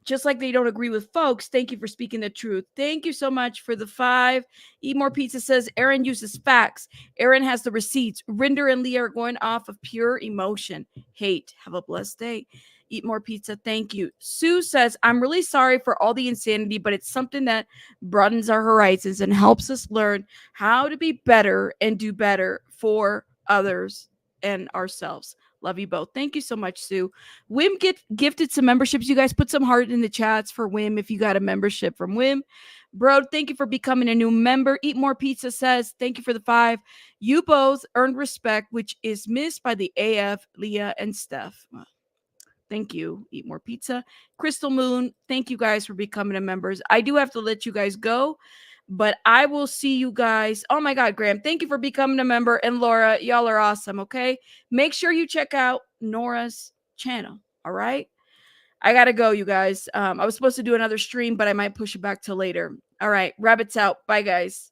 Just like they don't agree with folks. Thank you for speaking the truth. Thank you so much for the 5. Eat More Pizza says Aaron uses facts. Aaron has the receipts. Rinder and Leah are going off of pure emotion. Hate. Have a blessed day. Eat More Pizza. Thank you. Sue says, I'm really sorry for all the insanity, but it's something that broadens our horizons and helps us learn how to be better and do better for others and ourselves. Love you both. Thank you so much, Sue. Wim gifted some memberships. You guys put some heart in the chats for Wim if you got a membership from Wim. Bro, thank you for becoming a new member. Eat More Pizza says, thank you for the 5. You both earned respect, which is missed by the AF, Leah, and Steph. Thank you. Eat More Pizza. Crystal Moon, thank you guys for becoming a members. I do have to let you guys go, but I will see you guys. Oh my God, Graham, thank you for becoming a member. And Laura, y'all are awesome, okay? Make sure you check out Nora's channel, all right? I got to go, you guys. I was supposed to do another stream, but I might push it back to later. All right, rabbits out. Bye, guys.